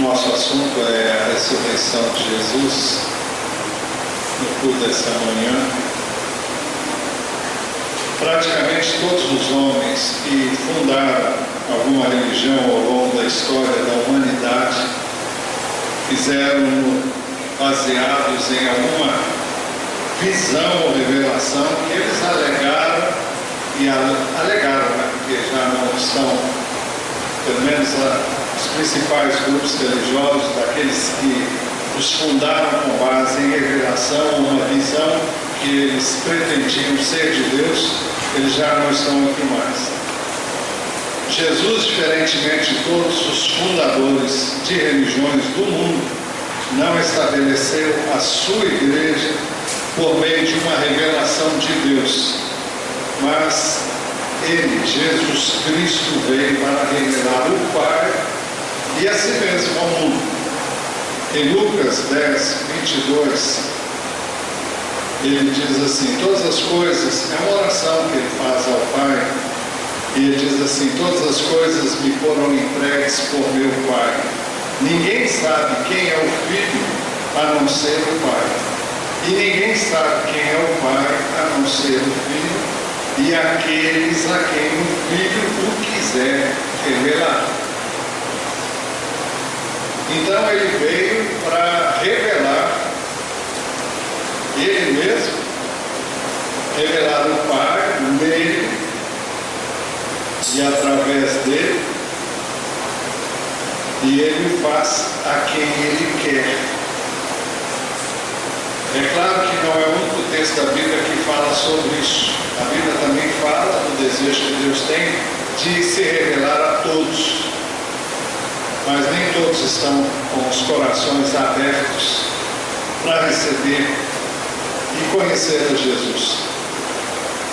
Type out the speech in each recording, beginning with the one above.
Nosso assunto é a ressurreição de Jesus no culto dessa manhã. Praticamente todos os homens que fundaram alguma religião ao longo da história da humanidade fizeram baseados em alguma visão ou revelação que eles alegaram, né? Porque já não estão, pelo menos os principais grupos religiosos, daqueles que os fundaram com base em revelação, uma visão que eles pretendiam ser de Deus, eles já não estão aqui mais. Jesus, diferentemente de todos os fundadores de religiões do mundo, não estabeleceu a sua igreja por meio de uma revelação de Deus, mas ele, Jesus Cristo, veio para revelar o Pai e a si mesmo ao mundo. Em Lucas 10, 22, ele diz assim, todas as coisas, é uma oração que ele faz ao Pai, e ele diz assim, todas as coisas me foram entregues por meu Pai. Ninguém sabe quem é o Filho, a não ser o Pai. E ninguém sabe quem é o Pai, a não ser o Filho, e aqueles a quem o Filho o quiser revelar. Então ele veio para revelar ele mesmo, revelar o Pai nele e através dele, e ele faz a quem ele quer. É claro que não é o único texto da Bíblia que fala sobre isso. A Bíblia também fala do desejo que Deus tem de se revelar a todos. Mas nem todos estão com os corações abertos para receber e conhecer a Jesus.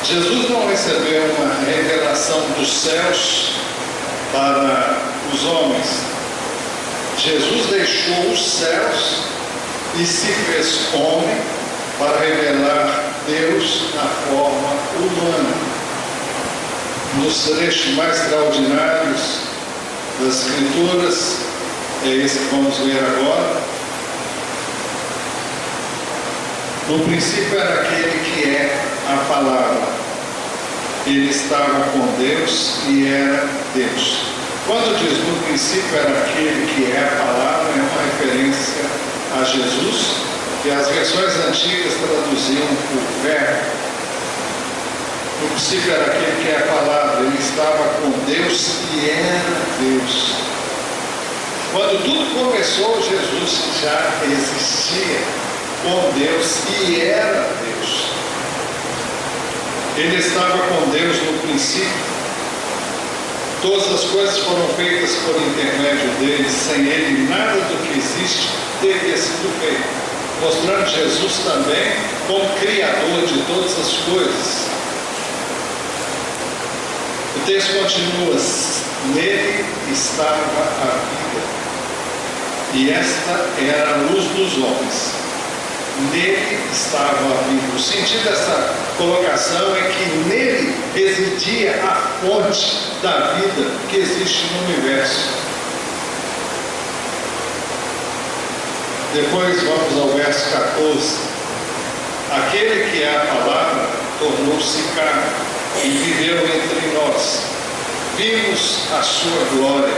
Jesus não recebeu uma revelação dos céus para os homens. Jesus deixou os céus e se fez homem para revelar Deus na forma humana. Nos trechos mais extraordinários das Escrituras, é esse que vamos ver agora. No princípio era aquele que é a palavra. Ele estava com Deus e era Deus. Quando diz no princípio era aquele que é a palavra, é uma referência a Jesus, e as versões antigas traduziam por verbo. No princípio era aquele que é a palavra, ele estava com Deus e era Deus. Quando tudo começou, Jesus já existia com Deus e era Deus. Ele estava com Deus no princípio. Todas as coisas foram feitas por intermédio dele, sem ele nada do que existe teria sido feito, mostrando Jesus também como criador de todas as coisas. O texto continua, nele estava a vida, e esta era a luz dos homens. Nele estava a vida. O sentido dessa colocação é que nele residia a fonte da vida que existe no universo. Depois vamos ao verso 14. Aquele que é a palavra tornou-se carne e viveu entre nós. Vimos a sua glória,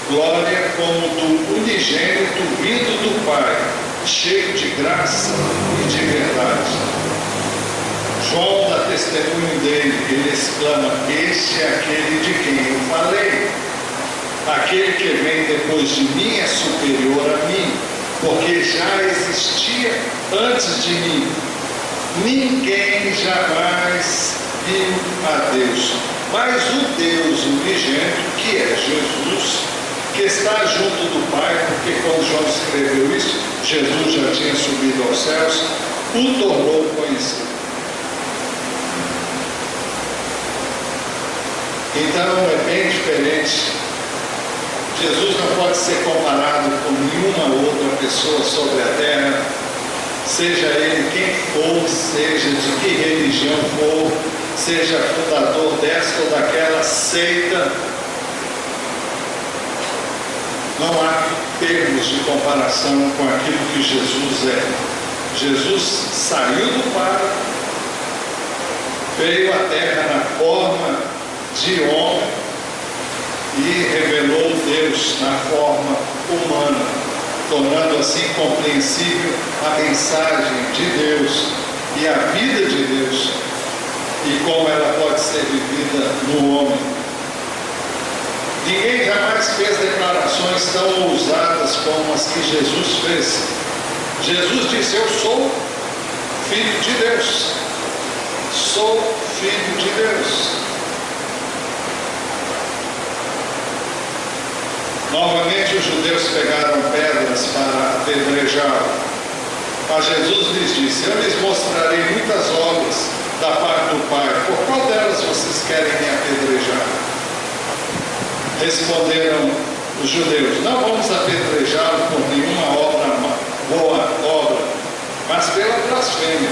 glória como do unigênito vindo do Pai, cheio de graça e de verdade. João dá testemunho dele, ele exclama, este é aquele de quem eu falei. Aquele que vem depois de mim é superior a mim, porque já existia antes de mim. Ninguém jamais viu a Deus, mas o Deus unigênito, que é Jesus, que está junto do Pai, porque quando João escreveu isso, Jesus já tinha subido aos céus, o tornou conhecido. Então é bem diferente. Jesus não pode ser comparado com nenhuma outra pessoa sobre a terra, seja ele quem for, seja de que religião for, seja fundador desta ou daquela seita. Não há termos de comparação com aquilo que Jesus é. Jesus saiu do Pai, veio à terra na forma de homem e revelou Deus na forma humana, tornando assim compreensível a mensagem de Deus e a vida de Deus e como ela pode ser vivida no homem. Ninguém jamais fez declarações tão ousadas como as que Jesus fez. Jesus disse: eu sou filho de Deus. Sou filho de Deus. Novamente os judeus pegaram pedras para apedrejá-lo. Mas Jesus lhes disse: eu lhes mostrarei muitas obras da parte do Pai. Por qual delas vocês querem me apedrejar? Responderam os judeus: não vamos apedrejá-lo por nenhuma boa obra, mas pela blasfêmia,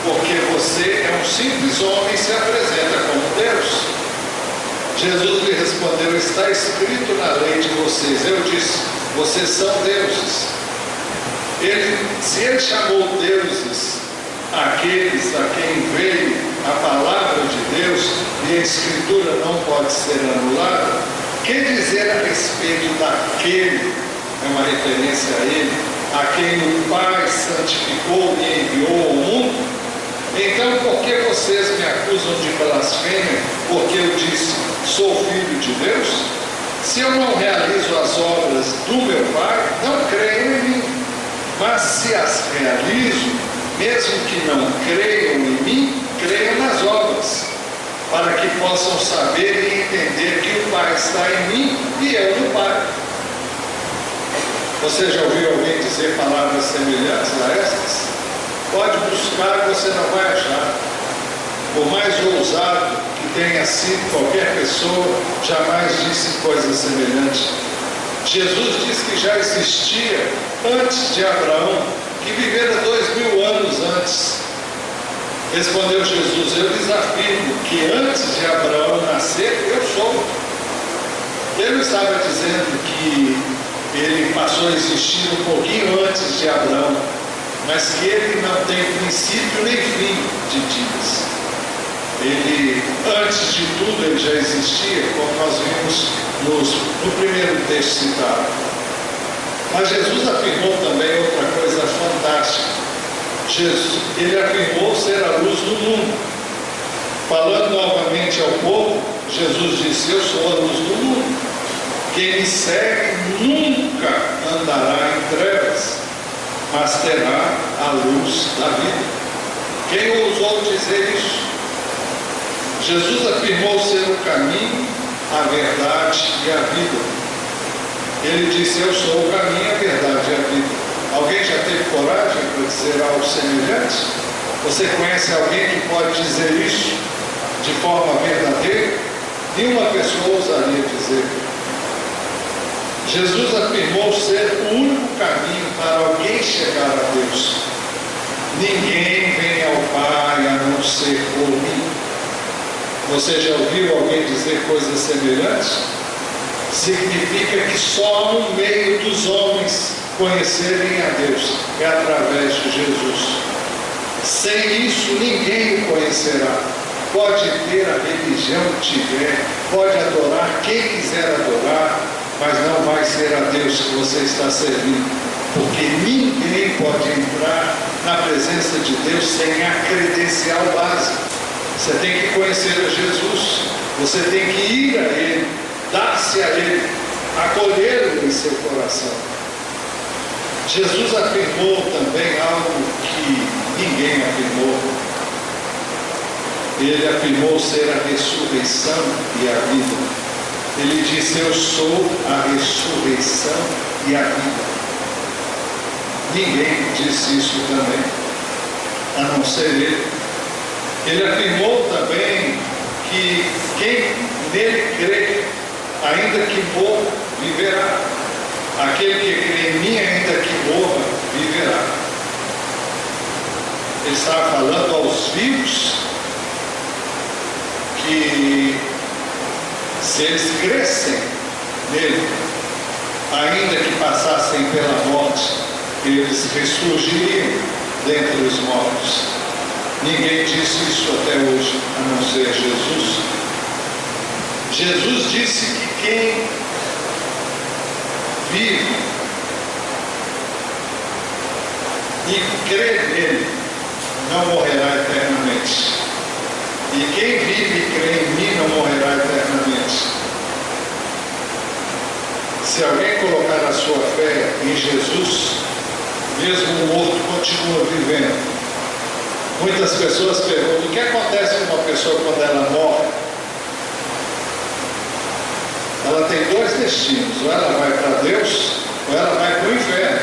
porque você é um simples homem e se apresenta como Deus. Jesus lhe respondeu: está escrito na lei de vocês. Eu disse: vocês são deuses. Se ele chamou deuses aqueles a quem veio a palavra de Deus e a Escritura não pode ser anulada, que dizer a respeito daquele, é uma referência a ele, a quem o Pai santificou e enviou ao mundo? Então, por que vocês me acusam de blasfêmia, porque eu disse: sou filho de Deus? Se eu não realizo as obras do meu Pai, não creiam em mim. Mas se as realizo, mesmo que não creiam em mim, creiam nas obras, para que possam saber e entender que o Pai está em mim e eu no Pai. Você já ouviu alguém dizer palavras semelhantes a estas? Pode buscar, você não vai achar. Por mais ousado que tenha sido qualquer pessoa, jamais disse coisas semelhantes. Jesus disse que já existia antes de Abraão, que vivera 2000 anos antes. Respondeu Jesus: eu lhes afirmo que antes de Abraão nascer, eu sou. Ele estava dizendo que ele passou a existir um pouquinho antes de Abraão, mas que ele não tem princípio nem fim de dias. Ele, antes de tudo, ele já existia, como nós vimos no primeiro texto citado. Mas Jesus afirmou também outra coisa fantástica. Ele afirmou ser a luz do mundo. Falando novamente ao povo, Jesus disse: eu sou a luz do mundo. Quem me segue nunca andará em trevas, mas terá a luz da vida. Quem ousou dizer isso? Jesus afirmou ser o caminho, a verdade e a vida. Ele disse: eu sou o caminho, a verdade e a vida. Alguém já teve coragem para dizer algo semelhante? Você conhece alguém que pode dizer isso de forma verdadeira? Nenhuma pessoa ousaria dizer. Jesus afirmou ser o único caminho para alguém chegar a Deus. Ninguém vem ao Pai a não ser por mim. Você já ouviu alguém dizer coisas semelhantes? Significa que só no meio dos homens conhecerem a Deus é através de Jesus. Sem isso ninguém o conhecerá. Pode ter a religião que tiver, pode adorar quem quiser adorar, mas não vai ser a Deus que você está servindo, porque ninguém pode entrar na presença de Deus sem a credencial básica. Você tem que conhecer a Jesus, você tem que ir a Ele, dar-se a Ele, acolhê-lo em seu coração. Jesus afirmou também algo que ninguém afirmou. Ele afirmou ser a ressurreição e a vida. Ele disse: eu sou a ressurreição e a vida. Ninguém disse isso também, a não ser Ele. Ele afirmou também que quem nele crê, ainda que morra, viverá. Aquele que crê em mim, ainda que morra, viverá. Ele estava falando aos vivos que se eles crescem nele, ainda que passassem pela morte, eles ressurgiriam dentre os mortos. Ninguém disse isso até hoje, a não ser Jesus. Jesus disse que quem vive e crê nele não morrerá eternamente. E quem vive e crê em mim não morrerá eternamente. Se alguém colocar a sua fé em Jesus, mesmo morto continua vivendo. Muitas pessoas perguntam: o que acontece com uma pessoa quando ela morre? Ela tem dois destinos: ou ela vai para Deus, ou ela vai para o inferno.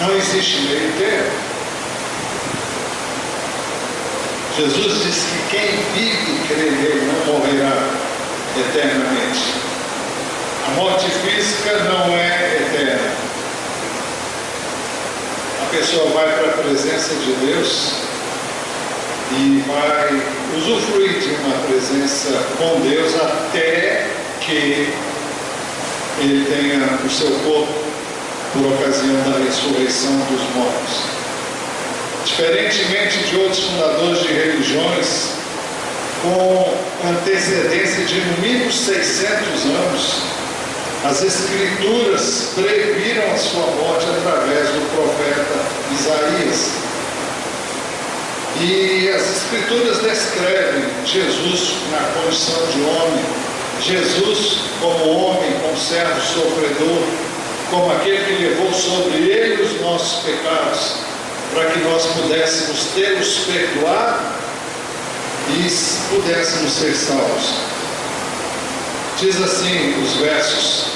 Não existe meio termo. Jesus disse que quem vive e crê nele não morrerá eternamente. A morte física não é eterna. A pessoa vai para a presença de Deus e vai usufruir de uma presença com Deus até que ele tenha o seu corpo por ocasião da ressurreição dos mortos. Diferentemente de outros fundadores de religiões, com antecedência de no mínimo 600 anos, as Escrituras previram a sua morte através do profeta Isaías. E as Escrituras descrevem Jesus na condição de homem, Jesus como homem, como servo sofredor, como aquele que levou sobre ele os nossos pecados, para que nós pudéssemos tê-los perdoado e pudéssemos ser salvos. Diz assim os versos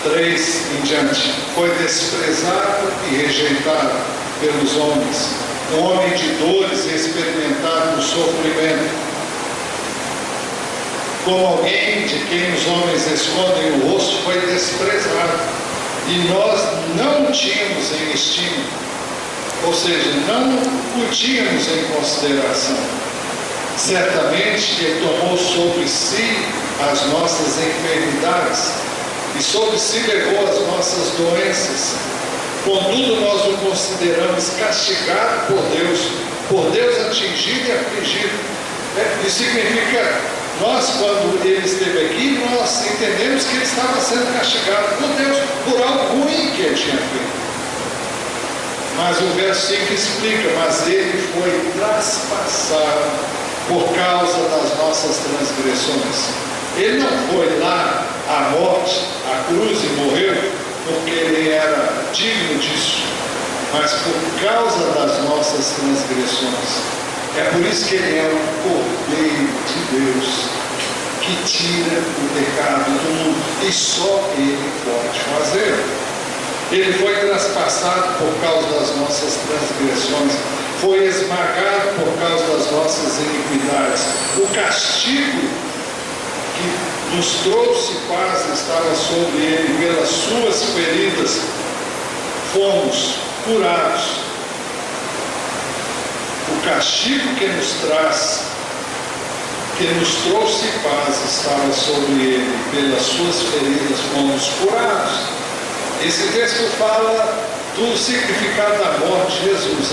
3 em diante: foi desprezado e rejeitado pelos homens, um homem de dores e experimentado no sofrimento, como alguém de quem os homens escondem o rosto, foi desprezado, e nós não o tínhamos em estima, ou seja, não o tínhamos em consideração. Certamente ele tomou sobre si as nossas enfermidades e sobre si levou as nossas doenças. Contudo, nós o consideramos castigado por Deus atingido e afligido. Isso significa, nós, quando ele esteve aqui, nós entendemos que ele estava sendo castigado por Deus por algo ruim que ele tinha feito. Mas o verso 5 explica: mas ele foi traspassado por causa das nossas transgressões. Ele não foi lá à morte, à cruz, e morreu porque ele era digno disso, mas por causa das nossas transgressões. É por isso que ele é o Cordeiro de Deus, que tira o pecado do mundo, e só ele pode fazer. Ele foi traspassado por causa das nossas transgressões, foi esmagado por causa das nossas iniquidades. O castigo que nos trouxe paz estava sobre ele, pelas suas feridas fomos curados. O castigo que nos trouxe paz estava sobre ele, pelas suas feridas fomos curados. Esse texto fala do significado da morte de Jesus.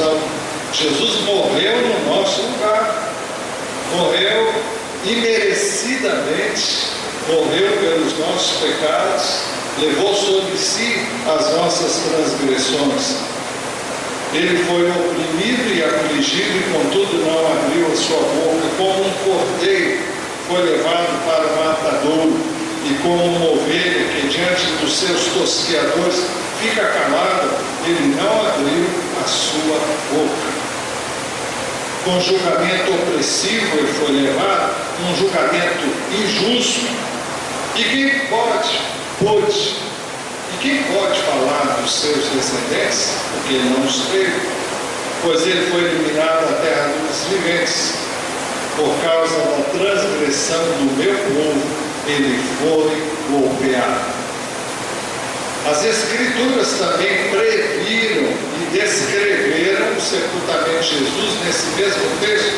Jesus morreu no nosso lugar, morreu imerecidamente, morreu pelos nossos pecados, levou sobre si as nossas transgressões. Ele foi oprimido e afligido, e contudo não abriu a sua boca. Como um cordeiro foi levado para o matadouro, e como uma ovelha que diante dos seus tosqueadores fica calada, ele não abriu a sua boca. Com julgamento opressivo ele foi levado, um julgamento injusto. E quem pode falar dos seus descendentes? Porque ele não os teve, pois ele foi eliminado da terra dos viventes. Por causa da transgressão do meu povo, ele foi golpeado. As Escrituras também previram e descreveram o sepultamento de Jesus nesse mesmo texto,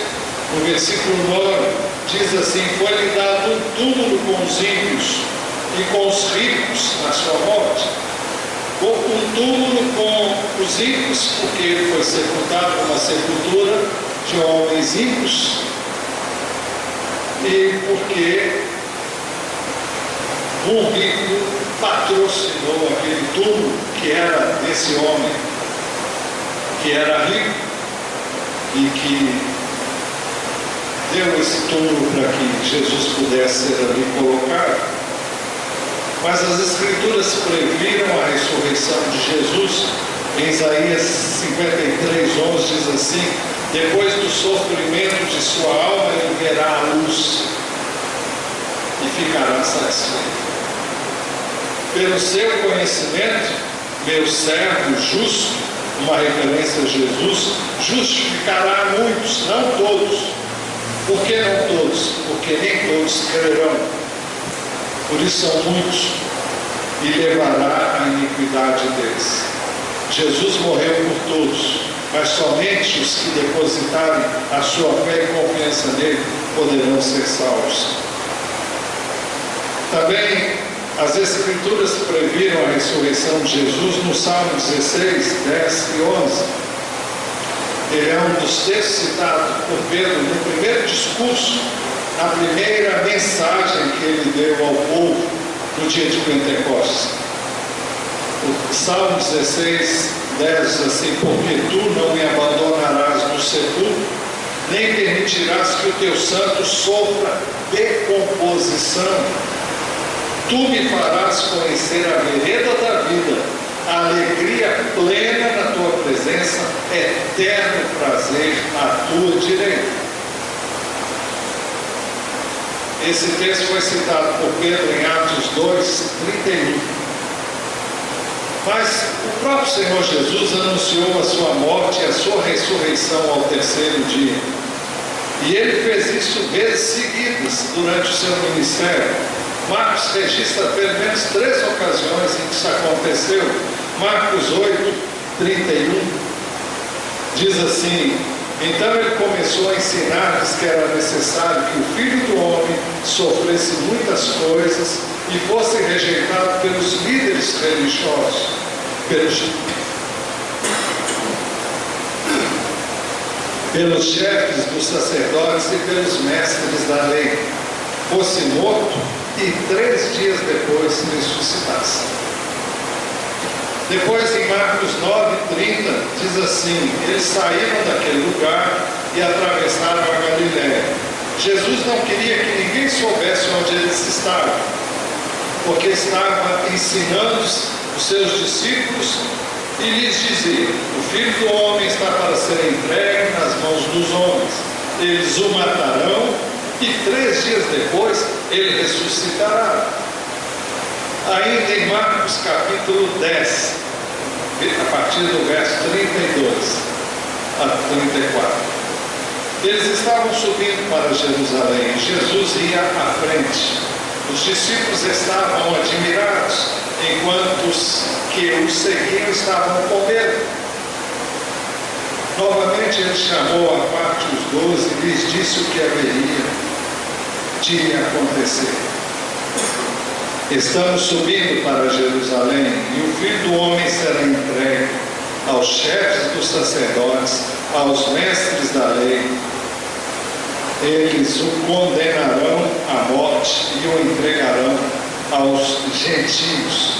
no versículo 9. diz assim: foi-lhe dado um túmulo com os ímpios e com os ricos na sua morte. Um túmulo com os ímpios, porque ele foi sepultado numa sepultura de homens ímpios, e porque um rico patrocinou aquele túmulo que era desse homem, que era rico, e que deu esse túmulo para que Jesus pudesse ser ali colocado. Mas as Escrituras previram a ressurreição de Jesus. Em Isaías 53:11 diz assim: depois do sofrimento de sua alma, ele verá a luz e ficará satisfeito. Pelo seu conhecimento, meu servo justo, uma referência a Jesus, justificará muitos, não todos. Por que não todos? Porque nem todos crerão. Por isso são muitos, e levará a iniquidade deles. Jesus morreu por todos, mas somente os que depositarem a sua fé e confiança nele poderão ser salvos. Também as Escrituras previram a ressurreição de Jesus no Salmo 16, 10 e 11. Ele é um dos textos citados por Pedro no primeiro discurso, na primeira mensagem que ele deu ao povo no dia de Pentecostes. O Salmo 16, 10 diz assim: porque tu não me abandonarás no sepulcro, nem permitirás que o teu santo sofra decomposição. Tu me farás conhecer a vereda da vida, a alegria plena na tua presença, eterno prazer à tua direita. Esse texto foi citado por Pedro em Atos 2, 31. Mas o próprio Senhor Jesus anunciou a sua morte e a sua ressurreição ao terceiro dia. E ele fez isso vezes seguidas durante o seu ministério. Marcos registra pelo menos 3 ocasiões em que isso aconteceu. Marcos 8, 31 diz assim: então ele começou a ensinar-lhes que era necessário que o Filho do Homem sofresse muitas coisas e fosse rejeitado pelos líderes religiosos, pelos chefes dos sacerdotes e pelos mestres da lei, fosse morto e 3 dias depois ressuscitasse. Depois, em Marcos 9:30, diz assim: eles saíram daquele lugar e atravessaram a Galiléia. Jesus não queria que ninguém soubesse onde eles estavam, porque estava ensinando os seus discípulos e lhes dizia: o Filho do Homem está para ser entregue nas mãos dos homens. Eles o matarão e 3 dias depois ele ressuscitará. Ainda em Marcos capítulo 10, a partir do verso 32 a 34. Eles estavam subindo para Jerusalém. Jesus ia à frente. Os discípulos estavam admirados, enquanto os que o seguiam estavam com medo. Novamente ele chamou à parte os 12 e lhes disse o que haveria de acontecer. Estamos subindo para Jerusalém, e o Filho do Homem será entregue aos chefes dos sacerdotes, aos mestres da lei. Eles o condenarão à morte e o entregarão aos gentios,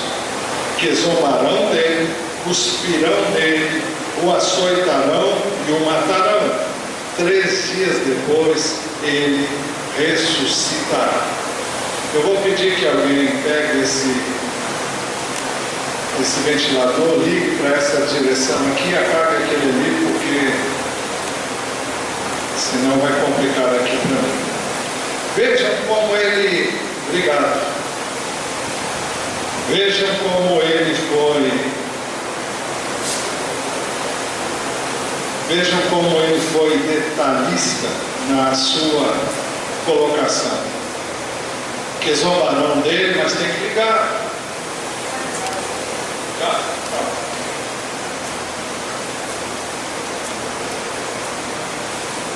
que zombarão dele, cuspirão nele, o açoitarão e o matarão. 3 dias depois ele ressuscitará. Eu vou pedir que alguém pegue esse ventilador, ligue para essa direção aqui e apague aquele ali, porque senão vai complicar aqui para mim. Vejam como ele... Obrigado. Vejam como ele foi... Vejam como ele foi detalhista na sua colocação. Que zombarão dele, mas tem que ligar. Tá? Tá.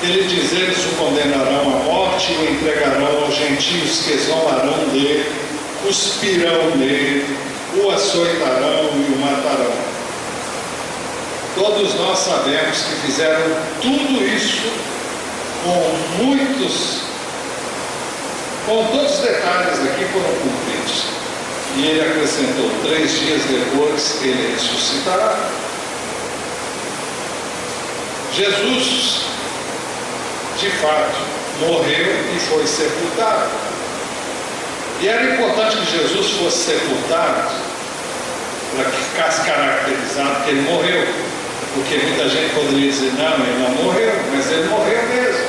3 Ele diz: eles o condenarão à morte e o entregarão aos gentios, que zombarão dele, cuspirão nele, o açoitarão e o matarão. Todos nós sabemos que fizeram tudo isso com todos os detalhes aqui foram cumpridos. E ele acrescentou: 3 dias depois ele ressuscitará. Jesus, de fato, morreu e foi sepultado. E era importante que Jesus fosse sepultado para que ficasse caracterizado que ele morreu. Porque muita gente poderia dizer: não, ele não morreu, mas ele morreu mesmo.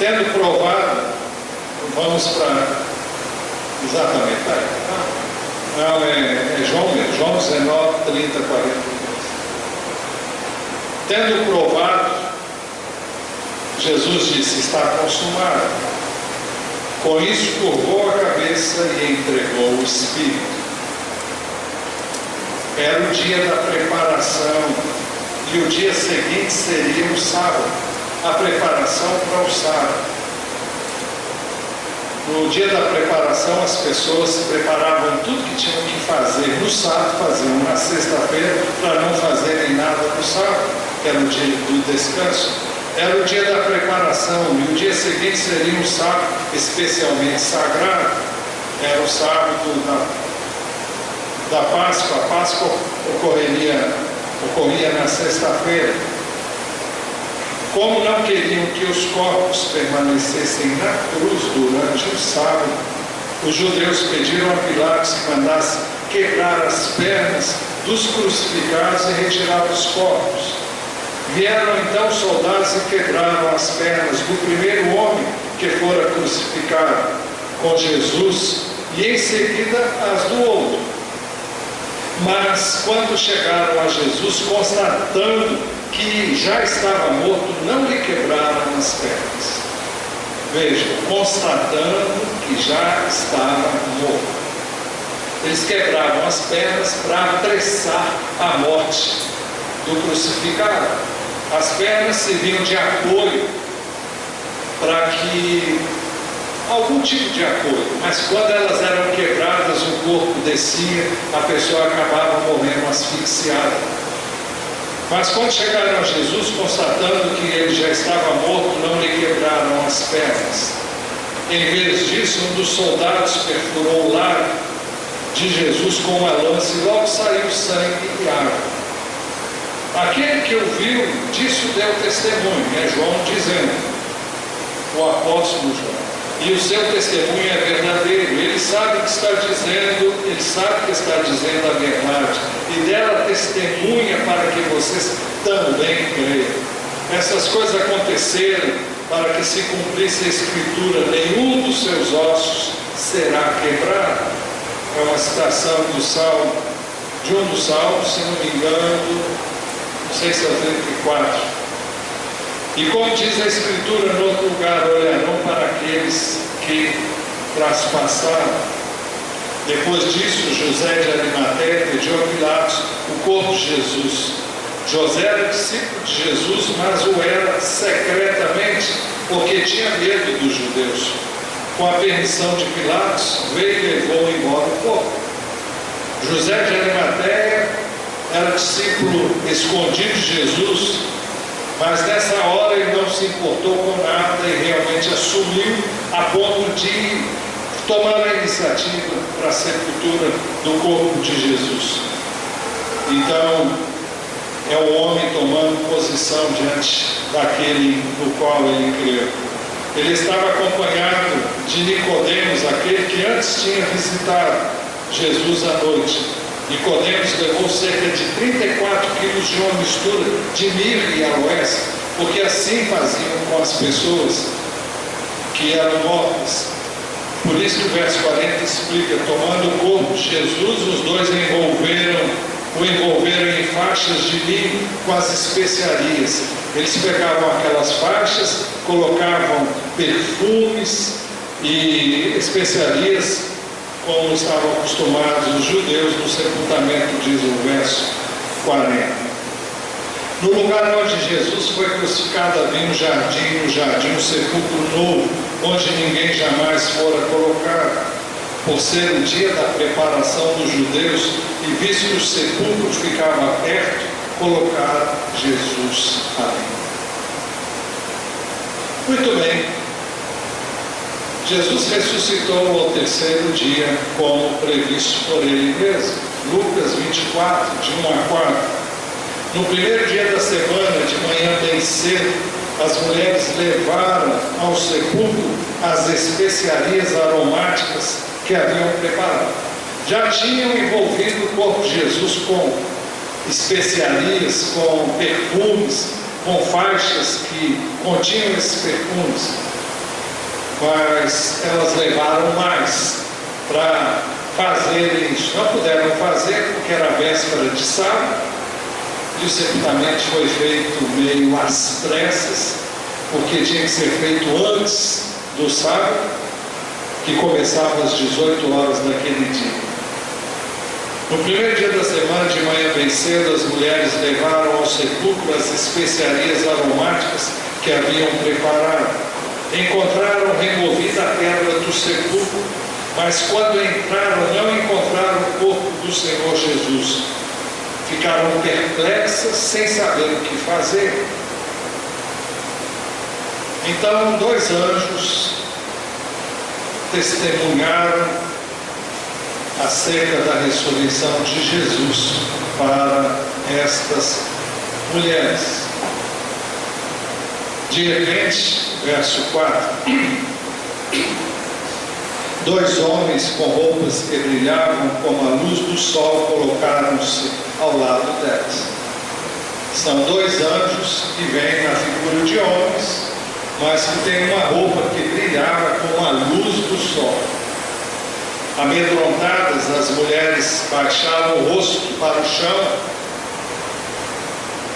Tendo provado, vamos para... Exatamente, tá aí. Não, é João mesmo, João 19, 30, 42. Tendo provado, Jesus disse: está consumado. Com isso, curvou a cabeça e entregou o Espírito. Era o dia da preparação, e o dia seguinte seria o sábado, a preparação para o sábado. No dia da preparação, as pessoas preparavam tudo que tinham que fazer no sábado, faziam na sexta-feira, para não fazerem nada no sábado, que era o dia do descanso. Era o dia da preparação, e o dia seguinte seria um sábado especialmente sagrado. Era o sábado da Páscoa. A Páscoa ocorria na sexta-feira. Como não queriam que os corpos permanecessem na cruz durante o sábado, os judeus pediram a Pilatos que mandasse quebrar as pernas dos crucificados e retirar os corpos. Vieram então os soldados e quebraram as pernas do primeiro homem que fora crucificado com Jesus, e em seguida as do outro. Mas quando chegaram a Jesus, constatando que já estava morto, não lhe quebraram as pernas. Vejam, constatando que já estava morto. Eles quebravam as pernas para apressar a morte do crucificado. As pernas serviam de apoio para que algum tipo de apoio, mas quando elas eram quebradas, o corpo descia, a pessoa acabava morrendo asfixiada. Mas quando chegaram a Jesus, constatando que ele já estava morto, não lhe quebraram as pernas. Em vez disso, um dos soldados perfurou o lado de Jesus com uma lança e logo saiu sangue e água. Aquele que o viu, disso deu testemunho, é João dizendo, o apóstolo João. E o seu testemunho é verdadeiro. Ele sabe que está dizendo, ele sabe que está dizendo a verdade. E dela testemunha para que vocês também creiam. Essas coisas aconteceram para que se cumprisse a Escritura: nenhum dos seus ossos será quebrado. É uma citação do Salmo, de um dos Salmos, se não me engano, não sei se é o 34. E como diz a Escritura no outro lugar: olharão para aqueles que traspassaram. Depois disso, José de Arimateia pediu a Pilatos o corpo de Jesus. José era discípulo de Jesus, mas o era secretamente, porque tinha medo dos judeus. Com a permissão de Pilatos, veio e levou embora o corpo. José de Arimateia era discípulo escondido de Jesus, mas nessa hora ele não se importou com nada e realmente assumiu, a ponto de tomar a iniciativa para a sepultura do corpo de Jesus. Então, é o homem tomando posição diante daquele no qual ele creu. Ele estava acompanhado de Nicodemos, aquele que antes tinha visitado Jesus à noite. Nicodemos levou cerca de 34 quilos de uma mistura de mirra e aloés, porque assim faziam com as pessoas que eram mortas. Por isso que o verso 40 explica: tomando o corpo de Jesus, os dois o envolveram em faixas de linho com as especiarias. Eles pegavam aquelas faixas, colocavam perfumes e especiarias, como estavam acostumados os judeus no sepultamento, diz o verso 40. No lugar onde Jesus foi crucificado havia um jardim, um sepulcro novo, onde ninguém jamais fora colocado. Por ser o dia da preparação dos judeus, e visto que o sepulcro ficava perto, colocaram Jesus ali. Muito bem. Jesus ressuscitou ao terceiro dia, como previsto por ele mesmo. Lucas 24, de 1 a 4. No primeiro dia da semana, de manhã bem cedo, as mulheres levaram ao sepulcro as especiarias aromáticas que haviam preparado. Já tinham envolvido o corpo de Jesus com especiarias, com perfumes, com faixas que continham esses perfumes. Mas elas levaram mais para fazerem isso. Não puderam fazer porque era véspera de sábado, e o sepultamento foi feito meio às pressas, porque tinha que ser feito antes do sábado, que começava às 18 horas daquele dia. No primeiro dia da semana, de manhã bem cedo, as mulheres levaram ao sepulcro as especiarias aromáticas que haviam preparado. Encontraram removida a pedra do sepulcro, mas quando entraram, não encontraram o corpo do Senhor Jesus. Ficaram perplexas, sem saber o que fazer. Então, 2 anjos testemunharam acerca da ressurreição de Jesus para estas mulheres. De repente, verso 4, 2 homens com roupas que brilhavam como a luz do sol colocaram-se ao lado delas. São 2 anjos que vêm na figura de homens, mas que têm uma roupa que brilhava como a luz do sol. Amedrontadas, as mulheres baixaram o rosto para o chão,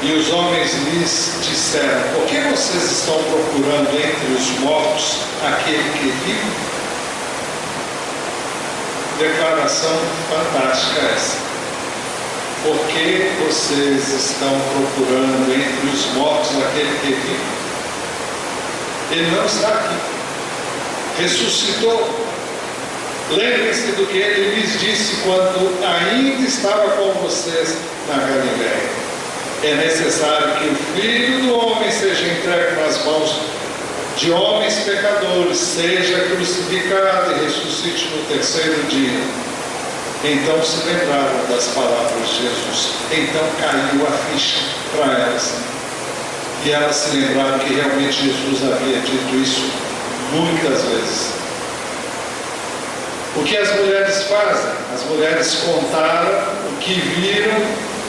e os homens lhes disseram: por que vocês estão procurando entre os mortos aquele que vive? Declaração fantástica essa. Por que vocês estão procurando entre os mortos aquele que vive? Ele não está aqui. Ressuscitou. Lembrem-se do que ele lhes disse quando ainda estava com vocês na Galileia. É necessário que o Filho do Homem seja entregue nas mãos de homens pecadores, seja crucificado e ressuscite no terceiro dia. Então se lembraram das palavras de Jesus. Então caiu a ficha para elas. E elas se lembraram que realmente Jesus havia dito isso muitas vezes. O que as mulheres fazem? As mulheres contaram o que viram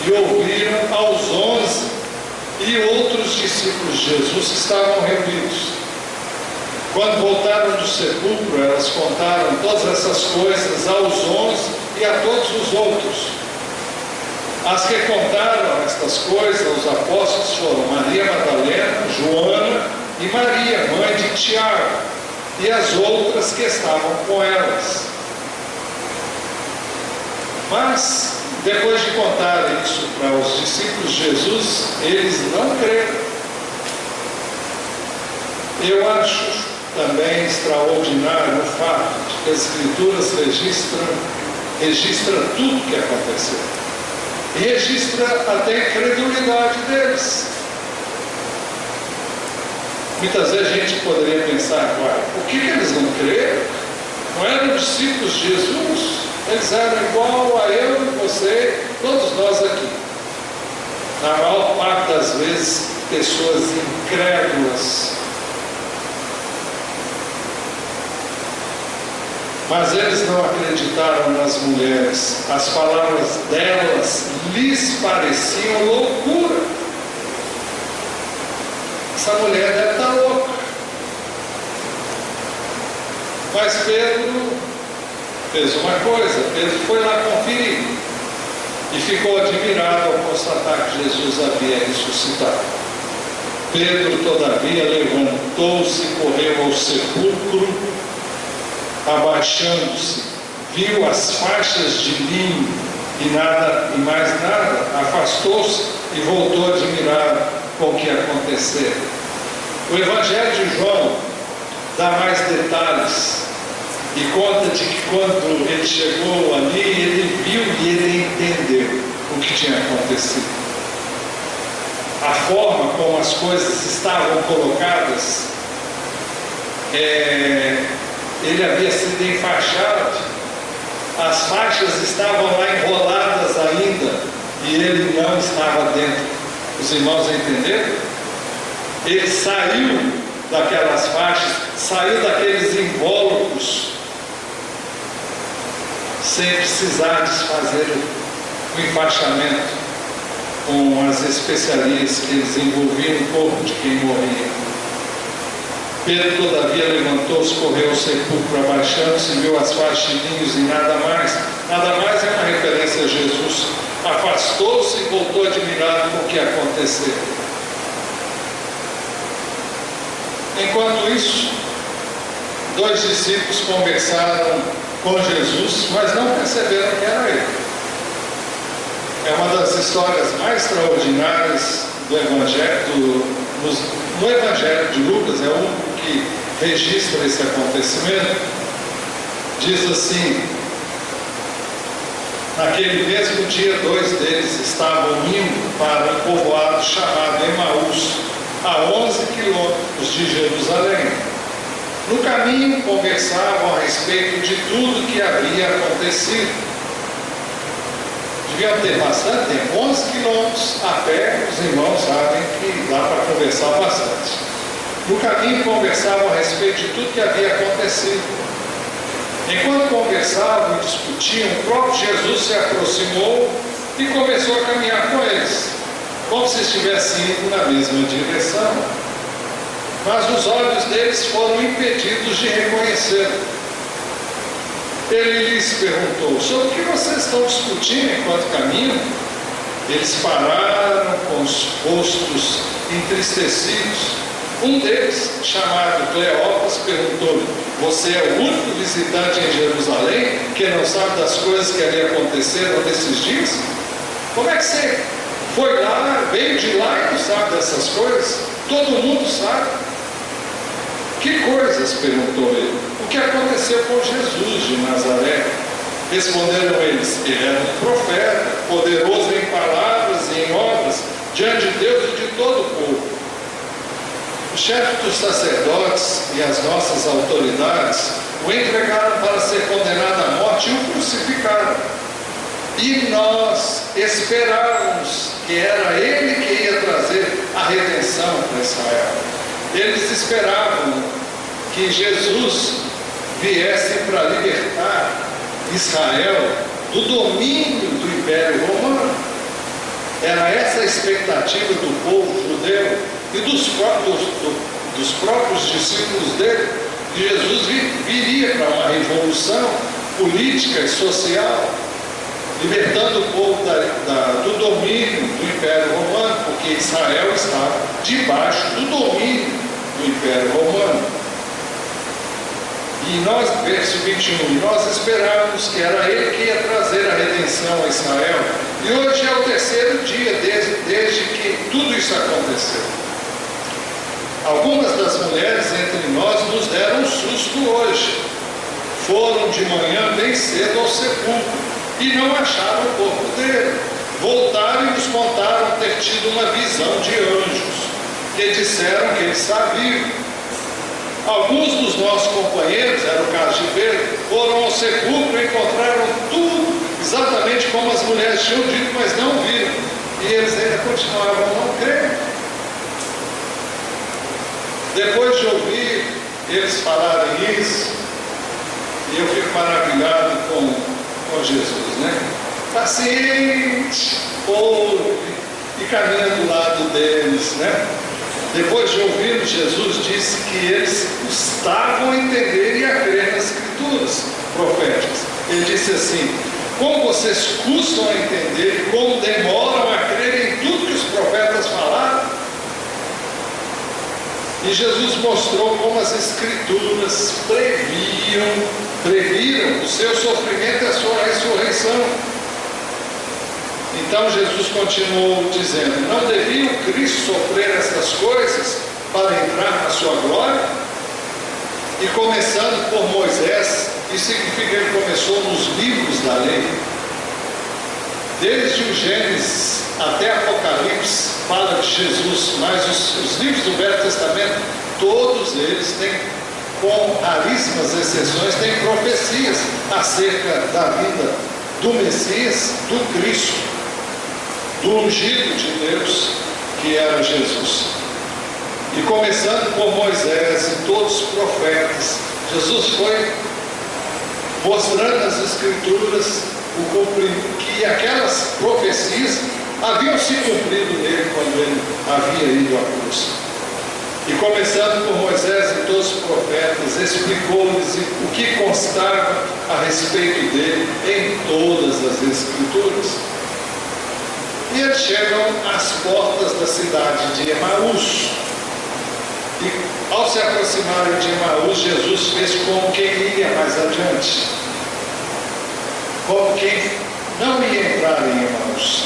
e ouviram aos 11 e outros discípulos de Jesus que estavam reunidos. Quando voltaram do sepulcro, elas contaram todas essas coisas aos 11 e a todos os outros. As que contaram estas coisas aos apóstolos foram Maria Madalena, Joana e Maria, mãe de Tiago, e as outras que estavam com elas. Mas, depois de contarem isso para os discípulos de Jesus, eles não creram. Eu acho também extraordinário o fato de que as Escrituras registram tudo o que aconteceu. E registra até a incredulidade deles. Muitas vezes a gente poderia pensar: por que eles não creram? Não eram discípulos de Jesus? Eles eram igual a eu e você, todos nós aqui. Na maior parte das vezes, pessoas incrédulas. Mas eles não acreditaram nas mulheres. As palavras delas lhes pareciam loucura. Essa mulher deve estar louca. Mas Pedro fez uma coisa. Pedro foi lá conferir e ficou admirado ao constatar que Jesus havia ressuscitado. Pedro, todavia, levantou-se e correu ao sepulcro. Abaixando-se, viu as faixas de linho e mais nada, afastou-se e voltou admirado com o que ia acontecer. O Evangelho de João dá mais detalhes e conta de que quando ele chegou ali, ele viu e ele entendeu o que tinha acontecido. A forma como as coisas estavam colocadas, ele havia sido enfaixado, as faixas estavam lá enroladas ainda e ele não estava dentro. Os irmãos entenderam? Ele saiu daquelas faixas, saiu daqueles invólucros, sem precisar desfazer o enfaixamento com as especiarias que eles envolviam o corpo de quem morria. Pedro, todavia, levantou-se, correu ao sepulcro, abaixando-se, viu as faixas de linhos e nada mais. Nada mais é uma referência a Jesus. Afastou-se e voltou admirado com o que aconteceu. Enquanto isso, 2 discípulos conversaram com Jesus, mas não perceberam que era ele. É uma das histórias mais extraordinárias do Evangelho, no Evangelho de Lucas, é o único que registra esse acontecimento. Diz assim: naquele mesmo dia, 2 deles estavam indo para um povoado chamado Emaús, a 11 quilômetros de Jerusalém. No caminho conversavam a respeito de tudo que havia acontecido. Deviam ter bastante tempo, 11 quilômetros a pé, os irmãos sabem que dá para conversar bastante. No caminho conversavam a respeito de tudo que havia acontecido. Enquanto conversavam e discutiam, o próprio Jesus se aproximou e começou a caminhar com eles, como se estivessem indo na mesma direção. Mas os olhos deles foram impedidos de reconhecê-lo. Ele lhes perguntou: sobre o que vocês estão discutindo enquanto caminham? Eles pararam com os rostos entristecidos. Um deles, chamado Cleópas, perguntou-lhe: você é o único visitante em Jerusalém que não sabe das coisas que ali aconteceram nesses dias? Como é que você foi lá, veio de lá e não sabe dessas coisas? Todo mundo sabe. Que coisas? Perguntou ele. O que aconteceu com Jesus de Nazaré? Responderam eles: ele era um profeta, poderoso em palavras e em obras, diante de Deus e de todo o povo. O chefe dos sacerdotes e as nossas autoridades o entregaram para ser condenado à morte e o crucificaram. E nós esperávamos que era ele que ia trazer a redenção para Israel. Eles esperavam que Jesus viesse para libertar Israel do domínio do Império Romano. Era essa a expectativa do povo judeu e dos próprios discípulos dele, que Jesus viria para uma revolução política e social, libertando o povo do domínio do Império Romano, porque Israel estava debaixo do domínio do Império Romano. E nós, verso 21, nós esperávamos que era ele que ia trazer a redenção a Israel. E hoje é o 3º dia desde que tudo isso aconteceu. Algumas das mulheres entre nós nos deram um susto hoje. Foram de manhã bem cedo ao sepulcro e não acharam o corpo dele. Voltaram e nos contaram ter tido uma visão de anjos, que disseram que ele está vivo. Alguns dos nossos companheiros, era o caso de Pedro, foram ao sepulcro e encontraram tudo exatamente como as mulheres tinham dito, mas não viram. E eles ainda continuavam não crendo. Depois de ouvir eles falarem isso, e eu fico maravilhado com Jesus, né? Paciente, ouve e caminha do lado deles, né? Depois de ouvir, Jesus disse que eles custavam a entender e a crer nas Escrituras proféticas. Ele disse assim: como vocês custam a entender e como demoram a crer em tudo que os profetas falaram? E Jesus mostrou como as Escrituras previram o seu sofrimento e a sua ressurreição. Então Jesus continuou dizendo: não devia o Cristo sofrer essas coisas para entrar na sua glória? E começando por Moisés, isso significa que ele começou nos livros da lei. Desde o Gênesis até Apocalipse fala de Jesus, mas os livros do Velho Testamento, todos eles têm, com raríssimas exceções, têm profecias acerca da vida do Messias, do Cristo, do ungido de Deus, que era Jesus. E começando por Moisés e todos os profetas, Jesus foi mostrando nas Escrituras que aquelas profecias haviam se cumprido nele quando ele havia ido à cruz. E começando por Moisés e todos os profetas, explicou-lhes o que constava a respeito dele em todas as Escrituras. E eles chegam às portas da cidade de Emaús. E ao se aproximarem de Emaús, Jesus fez como quem ia mais adiante, como quem não ia entrar em Emaús.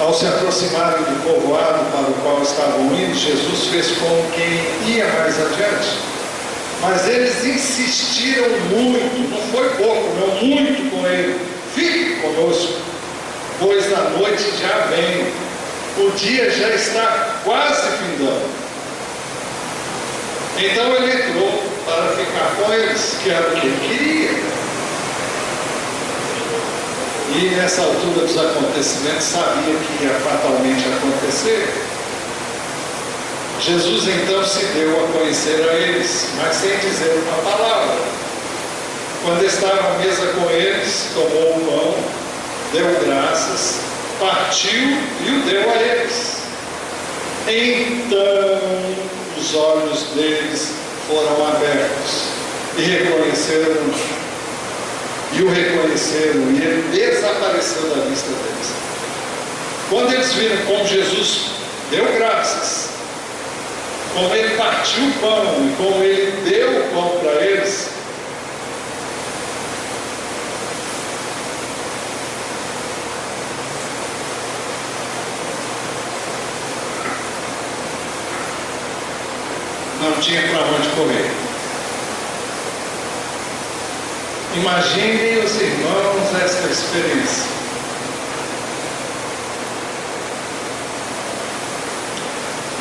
Ao se aproximarem do povoado para o qual estavam indo, Jesus fez como quem ia mais adiante. Mas eles insistiram muito, não foi pouco, não, muito com ele: fique conosco, pois a noite já vem, o dia já está quase findando. Então ele entrou para ficar com eles, que era o que ele queria. E nessa altura dos acontecimentos sabia que ia fatalmente acontecer. Jesus então se deu a conhecer a eles, mas sem dizer uma palavra. Quando estava à mesa com eles, tomou o pão, deu graças, partiu e o deu a eles. Então os olhos deles foram abertos e o reconheceram, e ele desapareceu da vista deles. Quando eles viram como Jesus deu graças, como ele partiu o pão e como ele deu o pão para eles, não tinha para onde correr. Imaginem os irmãos esta experiência.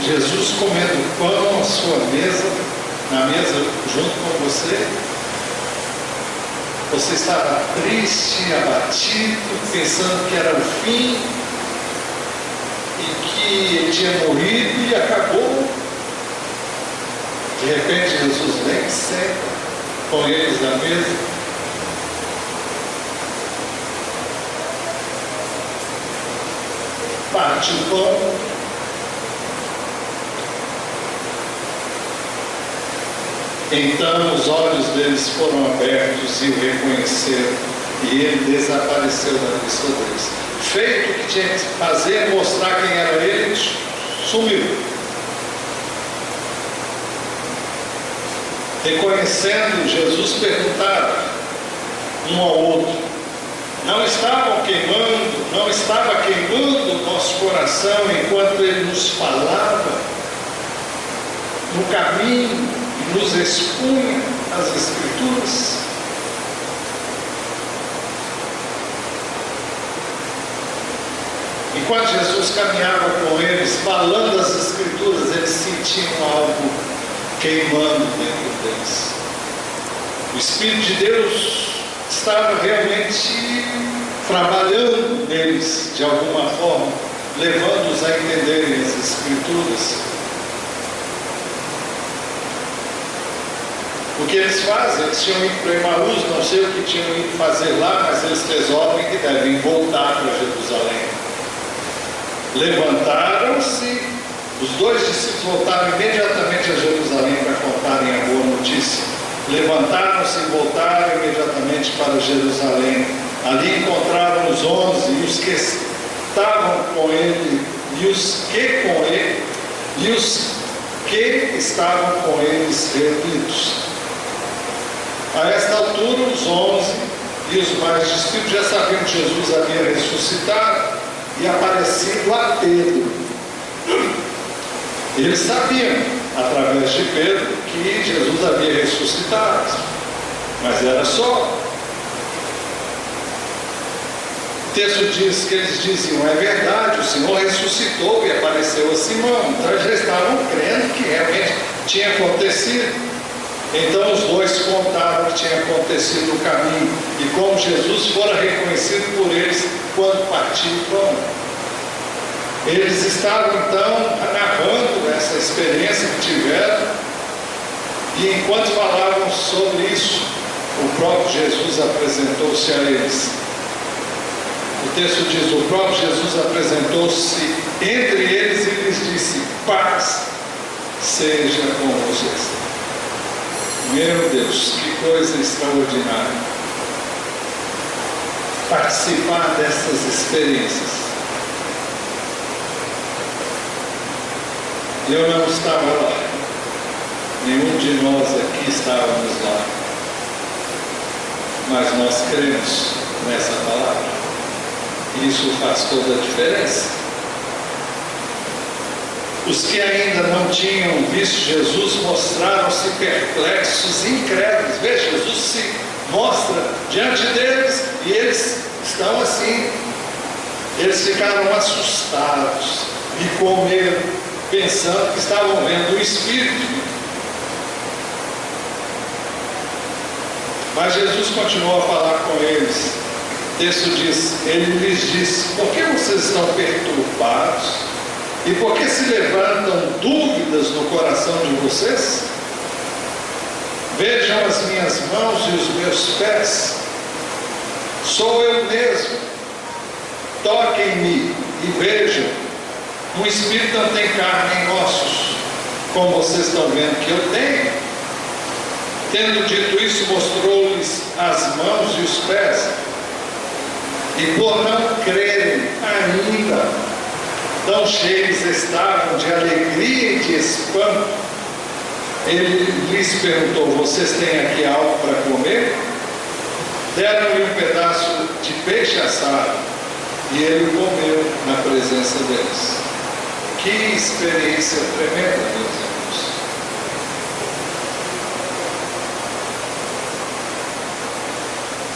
Jesus comendo pão à sua mesa, na mesa junto com você. Você estava triste, abatido, pensando que era o fim e que ele tinha morrido e acabou. De repente Jesus vem e senta com eles na mesa. Parte o pão. Então os olhos deles foram abertos e o reconheceram, e ele desapareceu da vista deles. Feito o que tinha que fazer, mostrar quem era ele, sumiu. Reconhecendo, Jesus perguntava um ao outro: não estava queimando o nosso coração enquanto ele nos falava no caminho e nos expunha as Escrituras? Enquanto Jesus caminhava com eles, falando as Escrituras, eles sentiam algo queimando dentro deles. O Espírito de Deus estava realmente trabalhando neles de alguma forma, levando-os a entenderem as Escrituras. O que eles fazem? Eles tinham ido para Emaús, não sei o que tinham ido fazer lá, mas eles resolvem que devem voltar para Jerusalém. Levantaram-se, os dois discípulos voltaram imediatamente a Jerusalém para contarem a boa notícia. Levantaram-se e voltaram imediatamente para Jerusalém. Ali encontraram os 11 e os que estavam com ele, e os que estavam com eles reunidos. A esta altura, os 11 e os mais discípulos já sabiam que Jesus havia ressuscitado e aparecido a Pedro. Eles sabiam, através de Pedro, que Jesus havia ressuscitado, mas era só. O texto diz que eles diziam: é verdade, o Senhor ressuscitou e apareceu a Simão. Então eles já estavam crendo que realmente tinha acontecido. Então os dois contaram o que tinha acontecido no caminho e como Jesus fora reconhecido por eles quando partiu o pão. Eles estavam então narrando essa experiência que tiveram, e enquanto falavam sobre isso, o próprio Jesus apresentou-se a eles. O texto diz: o próprio Jesus apresentou-se entre eles e lhes disse: paz seja com vocês. Meu Deus, que coisa extraordinária participar dessas experiências. Eu não estava lá, nenhum de nós aqui estávamos lá, mas nós cremos nessa palavra, e isso faz toda a diferença. Os que ainda não tinham visto Jesus mostraram-se perplexos e incrédulos. Veja, Jesus se mostra diante deles e eles estão assim. Eles ficaram assustados e com medo, pensando que estavam vendo o Espírito. Mas Jesus continuou a falar com eles. O texto diz: ele lhes disse: por que vocês estão perturbados? E por que se levantam dúvidas no coração de vocês? Vejam as minhas mãos e os meus pés. Sou eu mesmo. Toquem-me e vejam. O Espírito não tem carne em ossos, como vocês estão vendo que eu tenho. Tendo dito isso, mostrou-lhes as mãos e os pés. E por não crerem ainda, tão cheios estavam de alegria e de espanto, ele lhes perguntou: vocês têm aqui algo para comer? Deram-lhe um pedaço de peixe assado e ele comeu na presença deles. Que experiência tremenda, meus irmãos.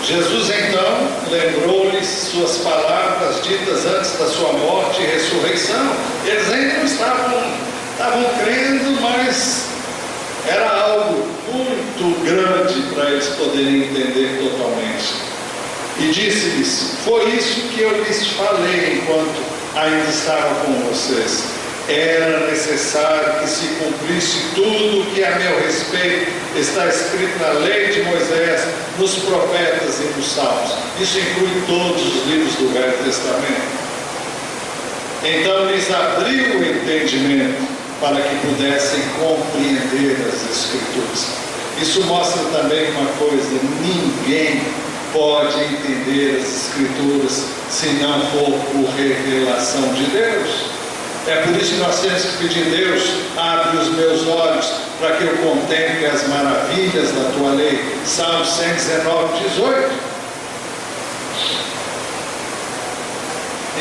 Jesus então lembrou-lhes suas palavras ditas antes da sua morte e ressurreição. Eles ainda não estavam crendo, mas era algo muito grande para eles poderem entender totalmente. E disse-lhes: foi isso que eu lhes falei enquanto ainda estava com vocês. Era necessário que se cumprisse tudo o que a meu respeito está escrito na lei de Moisés, nos profetas e nos salmos. Isso inclui todos os livros do Velho Testamento. Então lhes abriu o entendimento para que pudessem compreender as Escrituras. Isso mostra também uma coisa: ninguém pode entender as Escrituras se não for por revelação de Deus. É por isso que nós temos que pedir: Deus, abre os meus olhos para que eu contemple as maravilhas da tua lei. Salmo 119, 18.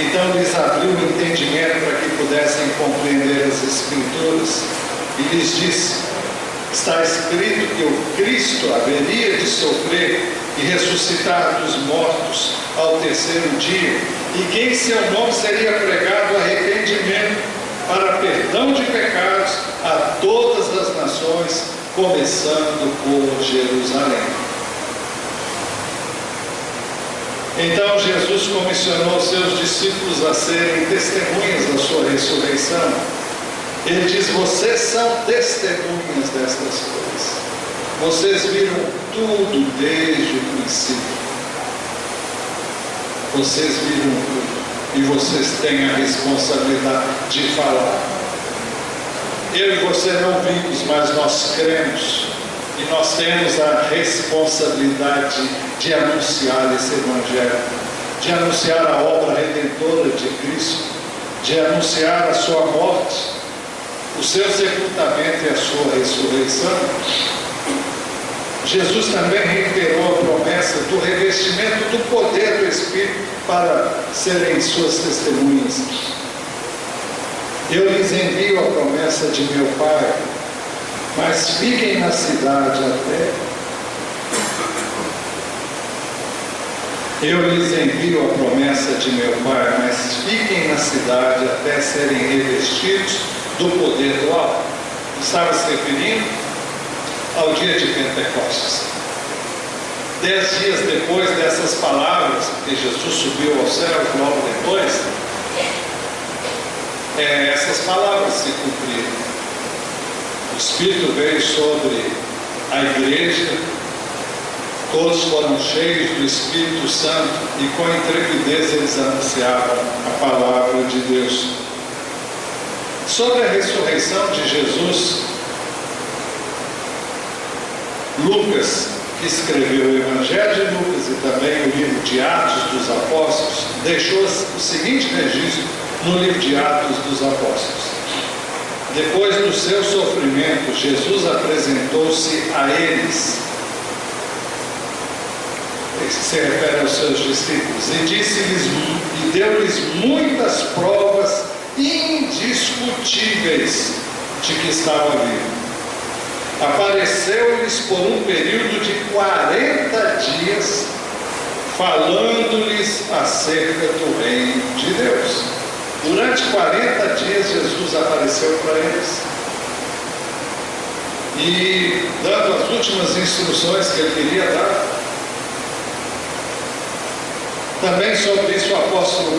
Então lhes abriu o entendimento para que pudessem compreender as Escrituras e lhes disse: está escrito que o Cristo haveria de sofrer e ressuscitar dos mortos ao terceiro dia, e que em seu nome seria pregado arrependimento para perdão de pecados a todas as nações, começando por Jerusalém. Então Jesus comissionou seus discípulos a serem testemunhas da sua ressurreição. Ele diz: vocês são testemunhas destas coisas. Vocês viram tudo desde o princípio. Vocês viram tudo. E vocês têm a responsabilidade de falar. Eu e você não vimos, mas nós cremos. E nós temos a responsabilidade de anunciar esse Evangelho, de anunciar a obra redentora de Cristo, de anunciar a sua morte, o seu sepultamento e a sua ressurreição. Jesus também reiterou a promessa do revestimento do poder do Espírito para serem suas testemunhas. Eu lhes envio a promessa de meu Pai, mas fiquem na cidade até. Eu lhes envio a promessa de meu Pai, mas fiquem na cidade até serem revestidos do poder do alto. Estava se referindo ao dia de Pentecostes. 10 dias depois dessas palavras, que Jesus subiu ao céu, logo depois, essas palavras se cumpriram. O Espírito veio sobre a igreja, todos foram cheios do Espírito Santo e com intrepidez eles anunciavam a palavra de Deus. Sobre a ressurreição de Jesus, Lucas, que escreveu o Evangelho de Lucas e também o livro de Atos dos Apóstolos, deixou o seguinte registro no livro de Atos dos Apóstolos. Depois do seu sofrimento, Jesus apresentou-se a eles, se refere aos seus discípulos, e deu-lhes muitas provas indiscutíveis de que estava vivo. Apareceu-lhes por um período de 40 dias, falando-lhes acerca do reino de Deus. Durante 40 dias Jesus apareceu para eles e dando as últimas instruções que ele queria dar. Também sobre isso o apóstolo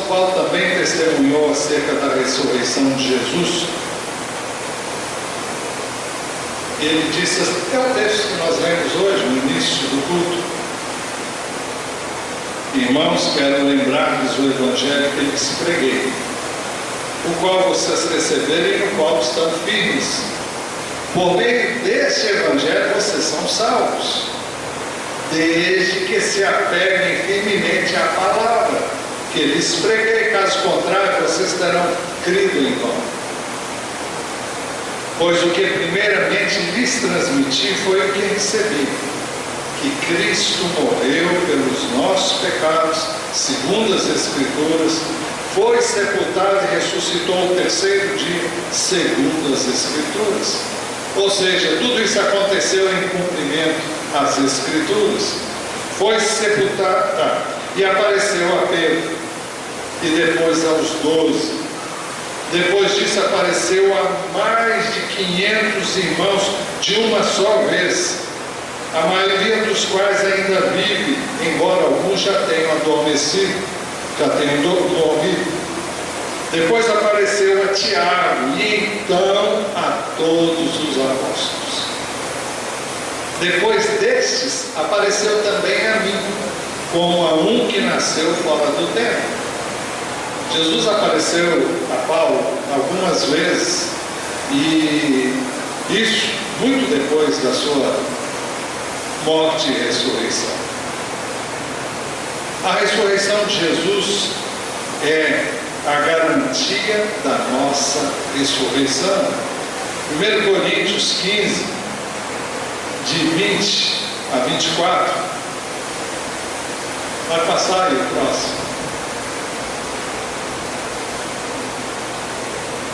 Paulo também testemunhou acerca da ressurreição de Jesus. Ele disse, é o texto que nós lemos hoje, no início do culto. Irmãos, quero lembrar-lhes o Evangelho que lhes preguei, o qual vocês receberam e no qual estão firmes. Por meio deste Evangelho vocês são salvos, desde que se apeguem firmemente à palavra que lhes preguei. Caso contrário, vocês terão crido em vão. Pois o que primeiramente lhes transmiti foi o que recebi, que Cristo morreu pelos nossos pecados, segundo as Escrituras, foi sepultado e ressuscitou no terceiro dia, segundo as Escrituras. Ou seja, tudo isso aconteceu em cumprimento às Escrituras. Foi sepultado e apareceu a Pedro, e depois aos 12. Depois disso apareceu a mais de 500 irmãos de uma só vez, a maioria dos quais ainda vive, embora alguns já tenham adormecido, já tenham dormido. Depois apareceu a Tiago e então a todos os apóstolos. Depois destes apareceu também a mim, como a um que nasceu fora do tempo. Jesus apareceu a Paulo algumas vezes, e isso muito depois da sua morte e ressurreição. A ressurreição de Jesus é a garantia da nossa ressurreição. 1 Coríntios 15, de 20 a 24. Vai passar aí o próximo.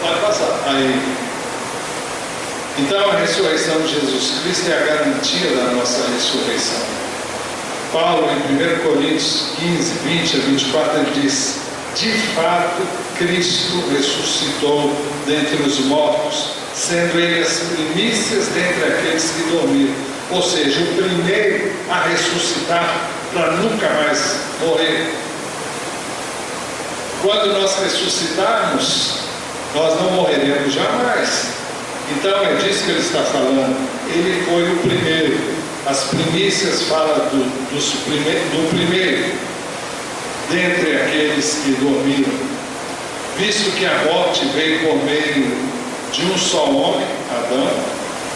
Vai passar. Aí. Então a ressurreição de Jesus Cristo é a garantia da nossa ressurreição. Paulo, em 1 Coríntios 15, 20 a 24, ele diz: de fato, Cristo ressuscitou dentre os mortos, sendo ele as primícias dentre aqueles que dormiram. Ou seja, o primeiro a ressuscitar para nunca mais morrer. Quando nós ressuscitarmos, nós não morreremos jamais. Então é disso que ele está falando. Ele foi o primeiro. As primícias falam do primeiro dentre aqueles que dormiram. Visto que a morte veio por meio de um só homem, Adão,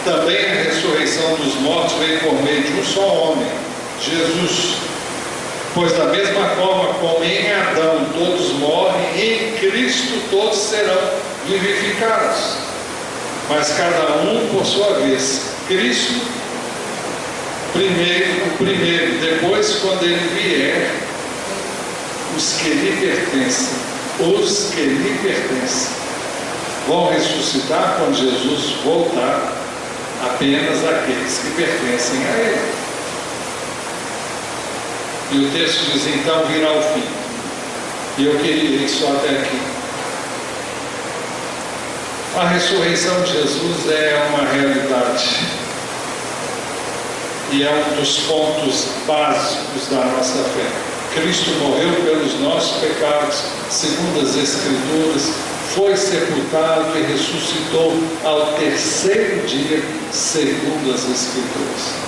também a ressurreição dos mortos veio por meio de um só homem, Jesus. Pois da mesma forma como em Adão todos morrem, em Cristo todos serão vivificados. Mas cada um por sua vez. Cristo, primeiro, depois, quando Ele vier, os que lhe pertencem, vão ressuscitar quando Jesus voltar, apenas aqueles que pertencem a Ele. E o texto diz, então virá o fim. E eu queria ir só até aqui. A ressurreição de Jesus é uma realidade. E é um dos pontos básicos da nossa fé. Cristo morreu pelos nossos pecados, segundo as Escrituras, foi sepultado e ressuscitou ao terceiro dia, segundo as Escrituras.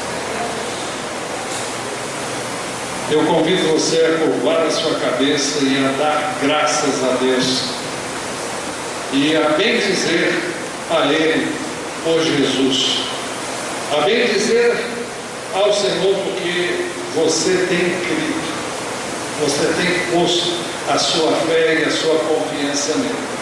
Eu convido você a curvar a sua cabeça e a dar graças a Deus e a bendizer a Ele por Jesus, a bendizer ao Senhor porque você tem crido, você tem posto a sua fé e a sua confiança nele.